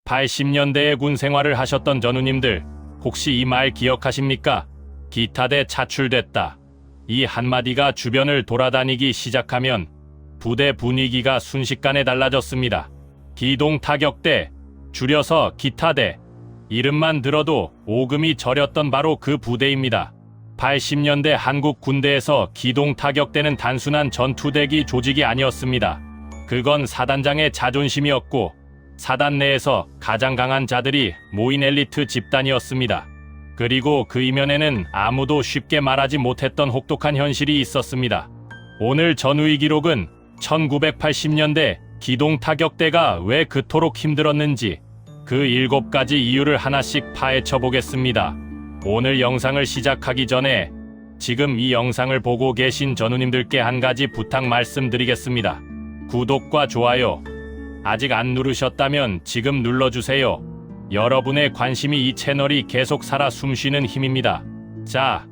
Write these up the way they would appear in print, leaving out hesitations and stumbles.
80년대에 군 생활을 하셨던 전우님들, 혹시 이 말 기억하십니까? 기타대 차출됐다. 이 한마디가 주변을 돌아다니기 시작하면 부대 분위기가 순식간에 달라졌습니다. 기동타격대, 줄여서 기타대. 이름만 들어도 오금이 저렸던 바로 그 부대입니다. 80년대 한국 군대에서 기동타격대는 단순한 전투대기 조직이 아니었습니다. 그건 사단장의 자존심이었고 사단 내에서 가장 강한 자들이 모인 엘리트 집단이었습니다. 그리고 그 이면에는 아무도 쉽게 말하지 못했던 혹독한 현실이 있었습니다. 오늘 전우의 기록은 1980년대 기동타격대가 왜 그토록 힘들었는지 그 7가지 이유를 하나씩 파헤쳐 보겠습니다. 오늘 영상을 시작하기 전에 지금 이 영상을 보고 계신 전우님들께 한 가지 부탁 말씀드리겠습니다. 구독과 좋아요 아직 안 누르셨다면 지금 눌러주세요. 여러분의 관심이 이 채널이 계속 살아 숨쉬는 힘입니다. 자,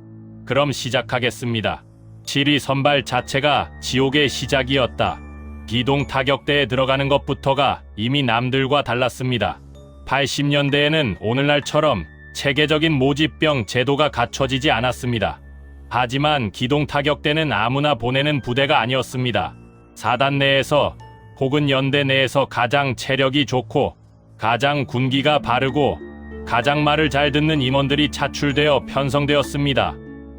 그럼 시작하겠습니다. 7위 선발 자체가 지옥의 시작이었다. 기동타격대에 들어가는 것부터가 이미 남들과 달랐습니다. 80년대에는 오늘날처럼 체계적인 모집병 제도가 갖춰지지 않았습니다. 하지만 기동타격대는 아무나 보내는 부대가 아니었습니다. 사단 내에서 혹은 연대 내에서 가장 체력이 좋고 가장 군기가 바르고 가장 말을 잘 듣는 임원들이 차출되어 편성되었습니다.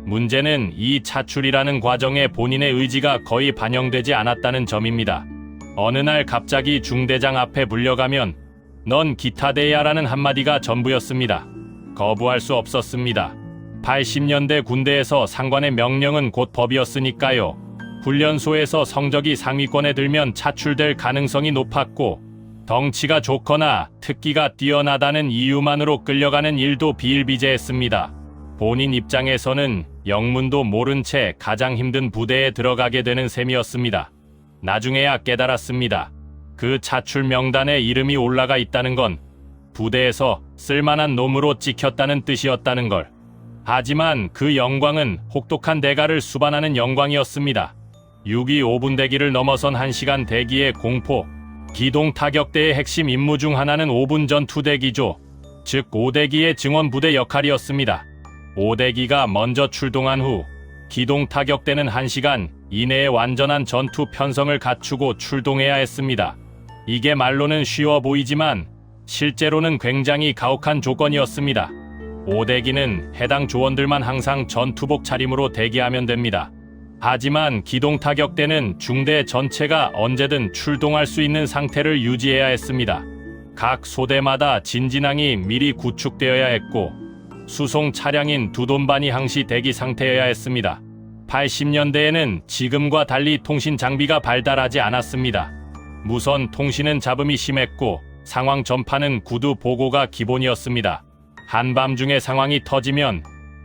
문제는 이 차출이라는 과정에 본인의 의지가 거의 반영되지 않았다는 점입니다. 어느 날 갑자기 중대장 앞에 불려가면 넌 기타대야 라는 한마디가 전부였습니다. 거부할 수 없었습니다. 80년대 군대에서 상관의 명령은 곧 법이었으니까요. 훈련소에서 성적이 상위권에 들면 차출될 가능성이 높았고 덩치가 좋거나 특기가 뛰어나다는 이유만으로 끌려가는 일도 비일비재했습니다. 본인 입장에서는 영문도 모른 채 가장 힘든 부대에 들어가게 되는 셈이었습니다. 나중에야 깨달았습니다. 그 차출 명단에 이름이 올라가 있다는 건 부대에서 쓸만한 놈으로 찍혔다는 뜻이었다는 걸. 하지만 그 영광은 혹독한 대가를 수반하는 영광이었습니다. 6.2 5분 대기를 넘어선 1시간 대기의 공포. 기동타격대의 핵심 임무 중 하나는 5분 전투 대기죠. 즉 5대기의 증원부대 역할이었습니다. 5대기가 먼저 출동한 후 기동타격대는 1시간 이내에 완전한 전투 편성을 갖추고 출동해야 했습니다. 이게 말로는 쉬워 보이지만 실제로는 굉장히 가혹한 조건이었습니다. 5대기는 해당 조원들만 항상 전투복 차림으로 대기하면 됩니다. 하지만 기동타격대는 중대 전체가 언제든 출동할 수 있는 상태를 유지해야 했습니다. 각 소대마다 진진항이 미리 구축되어야 했고 수송 차량인 두돈반이 항시 대기 상태여야 했습니다. 80년대에는 지금과 달리 통신 장비가 발달하지 않았습니다. 무선 통신은 잡음이 심했고 상황 전파는 구두 보고가 기본이었습니다. 한밤중에 상황이 터지면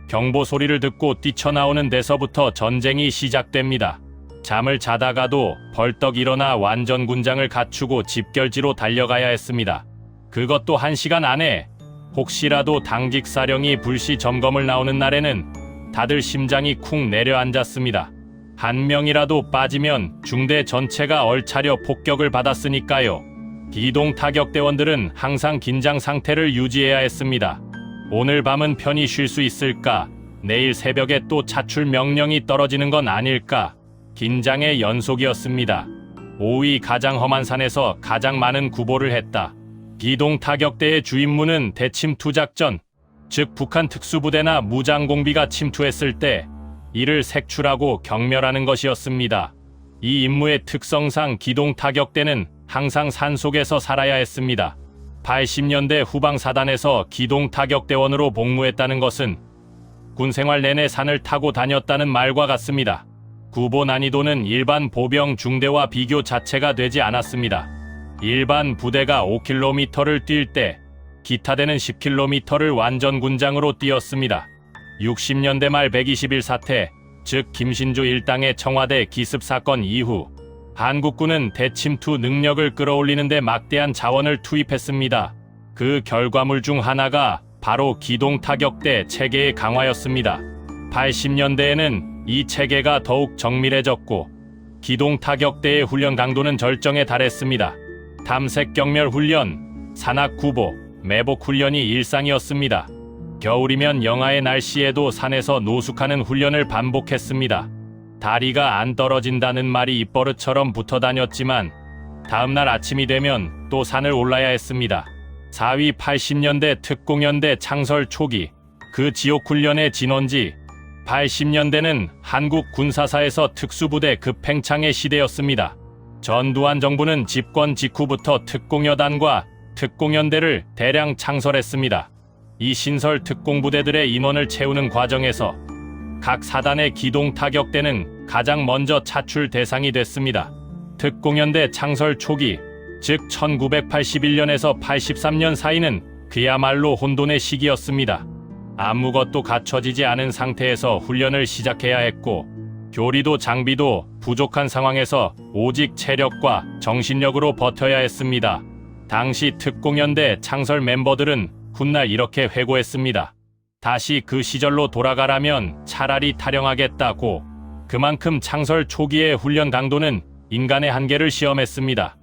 경보 소리를 듣고 뛰쳐나오는 데서부터 전쟁이 시작됩니다. 잠을 자다가도 벌떡 일어나 완전 군장을 갖추고 집결지로 달려가야 했습니다. 그것도 1시간 안에. 혹시라도 당직 사령이 불시 점검을 나오는 날에는 다들 심장이 쿵 내려앉았습니다. 한 명이라도 빠지면 중대 전체가 얼차려 폭격을 받았으니까요. 기동타격대원들은 항상 긴장 상태를 유지해야 했습니다. 오늘 밤은 편히 쉴 수 있을까? 내일 새벽에 또 차출 명령이 떨어지는 건 아닐까? 긴장의 연속이었습니다. 5위 가장 험한 산에서 가장 많은 구보를 했다. 기동타격대의 주임무는 대침투 작전, 즉 북한 특수부대나 무장공비가 침투했을 때 이를 색출하고 경멸하는 것이었습니다. 이 임무의 특성상 기동타격대는 항상 산속에서 살아야 했습니다. 80년대 후방 사단에서 기동타격대원으로 복무했다는 것은 군생활 내내 산을 타고 다녔다는 말과 같습니다. 구보 난이도는 일반 보병 중대와 비교 자체가 되지 않았습니다. 일반 부대가 5km를 뛸 때 기타대는 10km를 완전 군장으로 뛰었습니다. 60년대 말 120일 사태, 즉 김신주 일당의 청와대 기습 사건 이후 한국군은 대침투 능력을 끌어올리는 데 막대한 자원을 투입했습니다. 그 결과물 중 하나가 바로 기동타격대 체계의 강화였습니다. 80년대에는 이 체계가 더욱 정밀해졌고 기동타격대의 훈련 강도는 절정에 달했습니다. 탐색 경멸 훈련, 산악 구보, 매복 훈련이 일상이었습니다. 겨울이면 영하의 날씨에도 산에서 노숙하는 훈련을 반복했습니다. 다리가 안 떨어진다는 말이 입버릇처럼 붙어 다녔지만 다음날 아침이 되면 또 산을 올라야 했습니다. 4위 80년대 특공연대 창설 초기, 그 지옥훈련의 진원지 80년대는 한국 군사사에서 특수부대 급팽창의 시대였습니다. 전두환 정부는 집권 직후부터 특공여단과 특공연대를 대량 창설했습니다. 이 신설 특공부대들의 인원을 채우는 과정에서 각 사단의 기동타격대는 가장 먼저 차출 대상이 됐습니다. 특공연대 창설 초기, 즉 1981년에서 83년 사이는 그야말로 혼돈의 시기였습니다. 아무것도 갖춰지지 않은 상태에서 훈련을 시작해야 했고, 교리도 장비도 부족한 상황에서 오직 체력과 정신력으로 버텨야 했습니다. 당시 특공연대 창설 멤버들은 훗날 이렇게 회고했습니다. 다시 그 시절로 돌아가라면 차라리 탈영하겠다고. 그만큼 창설 초기의 훈련 강도는 인간의 한계를 시험했습니다.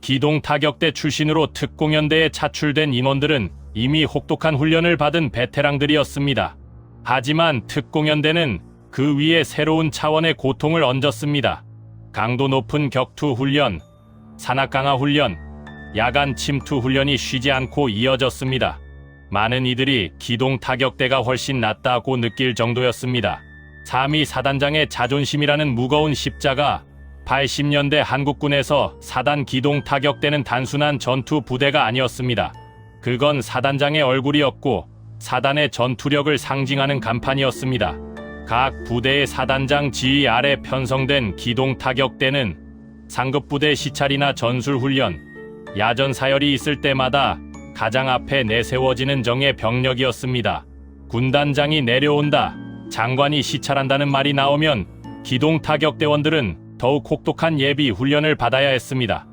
기동타격대 출신으로 특공연대에 차출된 인원들은 이미 혹독한 훈련을 받은 베테랑들이었습니다. 하지만 특공연대는 그 위에 새로운 차원의 고통을 얹었습니다. 강도 높은 격투 훈련, 산악강화 훈련, 야간 침투 훈련이 쉬지 않고 이어졌습니다. 많은 이들이 기동타격대가 훨씬 낫다고 느낄 정도였습니다. 3위 사단장의 자존심이라는 무거운 십자가. 80년대 한국군에서 사단 기동타격대는 단순한 전투 부대가 아니었습니다. 그건 사단장의 얼굴이었고 사단의 전투력을 상징하는 간판이었습니다. 각 부대의 사단장 지휘 아래 편성된 기동타격대는 상급부대 시찰이나 전술훈련, 야전 사열이 있을 때마다 가장 앞에 내세워지는 정예 병력이었습니다. 군단장이 내려온다, 장관이 시찰한다는 말이 나오면 기동타격대원들은 더욱 혹독한 예비 훈련을 받아야 했습니다.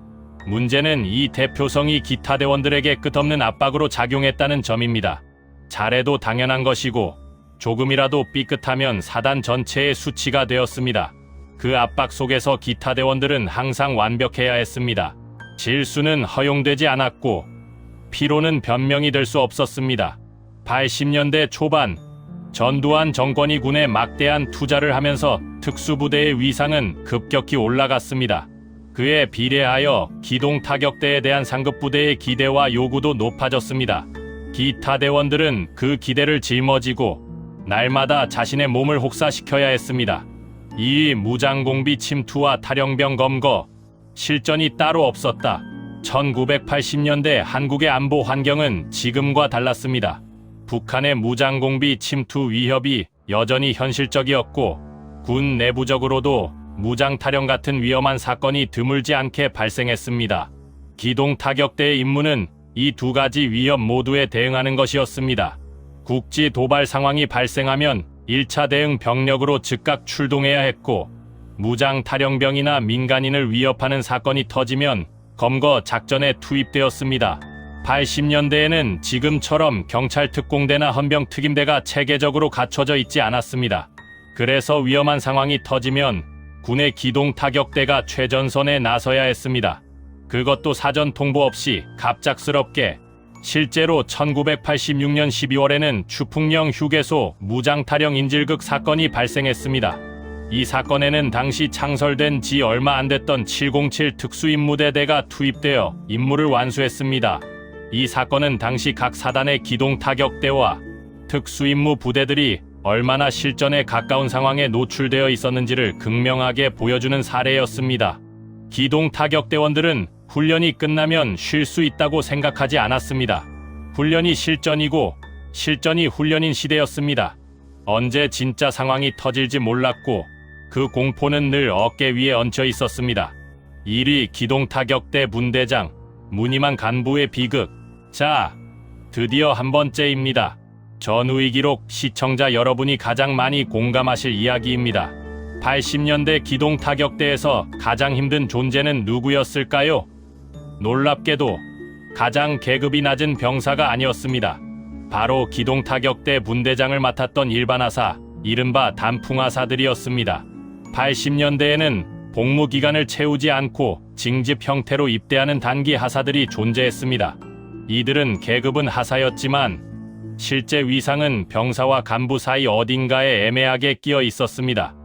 문제는 이 대표성이 기타 대원들에게 끝없는 압박으로 작용했다는 점입니다. 잘해도 당연한 것이고 조금이라도 삐끗하면 사단 전체의 수치가 되었습니다. 그 압박 속에서 기타 대원들은 항상 완벽해야 했습니다. 실수는 허용되지 않았고 피로는 변명이 될 수 없었습니다. 80년대 초반 전두환 정권이 군에 막대한 투자를 하면서 특수부대의 위상은 급격히 올라갔습니다. 그에 비례하여 기동타격대에 대한 상급부대의 기대와 요구도 높아졌습니다. 기타 대원들은 그 기대를 짊어지고 날마다 자신의 몸을 혹사시켜야 했습니다. 2위 무장공비 침투와 탈영병 검거, 실전이 따로 없었다. 1980년대 한국의 안보 환경은 지금과 달랐습니다. 북한의 무장공비 침투 위협이 여전히 현실적이었고 군 내부적으로도 무장탈영 같은 위험한 사건이 드물지 않게 발생했습니다. 기동타격대의 임무는 이 두 가지 위협 모두에 대응하는 것이었습니다. 국지 도발 상황이 발생하면 1차 대응 병력으로 즉각 출동해야 했고 무장탈영병이나 민간인을 위협하는 사건이 터지면 검거 작전에 투입되었습니다. 80년대에는 지금처럼 경찰 특공대나 헌병 특임대가 체계적으로 갖춰져 있지 않았습니다. 그래서 위험한 상황이 터지면 군의 기동타격대가 최전선에 나서야 했습니다. 그것도 사전 통보 없이 갑작스럽게. 실제로 1986년 12월에는 추풍령 휴게소 무장탈영 인질극 사건이 발생했습니다. 이 사건에는 당시 창설된 지 얼마 안 됐던 707 특수임무대대가 투입되어 임무를 완수했습니다. 이 사건은 당시 각 사단의 기동타격대와 특수임무 부대들이 얼마나 실전에 가까운 상황에 노출되어 있었는지를 극명하게 보여주는 사례였습니다. 기동타격대원들은 훈련이 끝나면 쉴 수 있다고 생각하지 않았습니다. 훈련이 실전이고 실전이 훈련인 시대였습니다. 언제 진짜 상황이 터질지 몰랐고 그 공포는 늘 어깨 위에 얹혀 있었습니다. 1위 기동타격대 분대장, 무늬만 간부의 비극. 자, 드디어 한 번째입니다. 전우의 기록, 시청자 여러분이 가장 많이 공감하실 이야기입니다. 80년대 기동타격대에서 가장 힘든 존재는 누구였을까요? 놀랍게도 가장 계급이 낮은 병사가 아니었습니다. 바로 기동타격대 분대장을 맡았던 일반하사, 이른바 단풍하사들이었습니다. 80년대에는 복무 기간을 채우지 않고 징집 형태로 입대하는 단기 하사들이 존재했습니다. 이들은 계급은 하사였지만 실제 위상은 병사와 간부 사이 어딘가에 애매하게 끼어 있었습니다.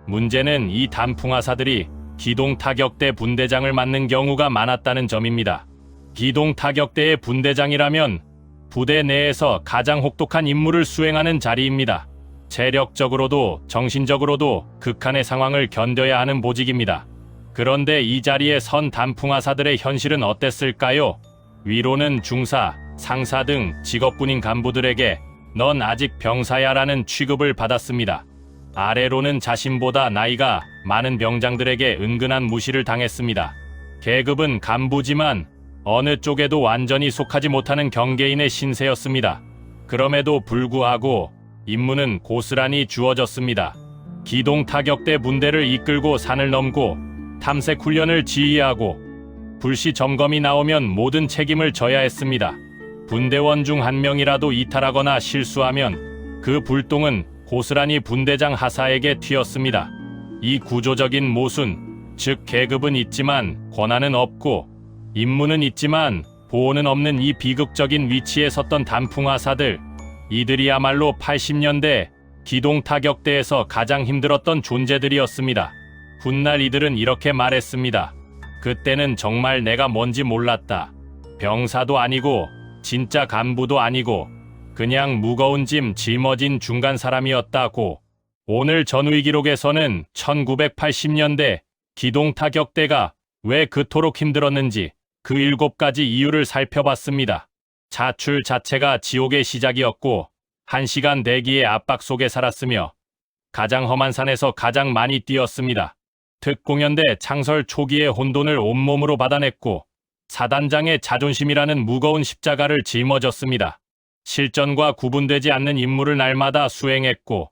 문제는 이 단풍하사들이 기동타격대 분대장을 맡는 경우가 많았다는 점입니다. 기동타격대의 분대장이라면 부대 내에서 가장 혹독한 임무를 수행하는 자리입니다. 체력적으로도 정신적으로도 극한의 상황을 견뎌야 하는 보직입니다. 그런데 이 자리에 선 단풍하사들의 현실은 어땠을까요? 위로는 중사, 상사 등 직업군인 간부들에게 넌 아직 병사야라는 취급을 받았습니다. 아래로는 자신보다 나이가 많은 병장들에게 은근한 무시를 당했습니다. 계급은 간부지만 어느 쪽에도 완전히 속하지 못하는 경계인의 신세였습니다. 그럼에도 불구하고 임무는 고스란히 주어졌습니다. 기동타격대 분대를 이끌고 산을 넘고 탐색 훈련을 지휘하고 불시 점검이 나오면 모든 책임을 져야 했습니다. 분대원 중 한 명이라도 이탈하거나 실수하면 그 불똥은 고스란히 분대장 하사에게 튀었습니다. 이 구조적인 모순, 즉 계급은 있지만 권한은 없고 임무는 있지만 보호는 없는 이 비극적인 위치에 섰던 단풍하사들, 이들이야말로 80년대 기동타격대에서 가장 힘들었던 존재들이었습니다. 훗날 이들은 이렇게 말했습니다. 그때는 정말 내가 뭔지 몰랐다. 병사도 아니고 진짜 간부도 아니고 그냥 무거운 짐 짊어진 중간 사람이었다고. 오늘 전후기록에서는 1980년대 기동타격대가 왜 그토록 힘들었는지 그 7가지 이유를 살펴봤습니다. 자출 자체가 지옥의 시작이었고 1시간 대기의 압박 속에 살았으며 가장 험한 산에서 가장 많이 뛰었습니다. 특공연대 창설 초기에 혼돈을 온몸으로 받아냈고 사단장의 자존심이라는 무거운 십자가를 짊어졌습니다. 실전과 구분되지 않는 임무를 날마다 수행했고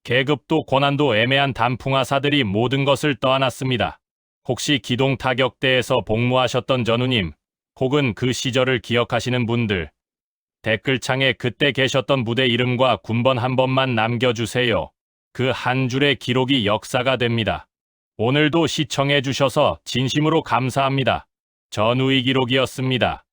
계급도 권한도 애매한 단풍하사들이 모든 것을 떠안았습니다. 혹시 기동타격대에서 복무하셨던 전우님, 혹은 그 시절을 기억하시는 분들, 댓글창에 그때 계셨던 부대 이름과 군번 한 번만 남겨주세요. 그 한 줄의 기록이 역사가 됩니다. 오늘도 시청해주셔서 진심으로 감사합니다. 전우의 기록이었습니다.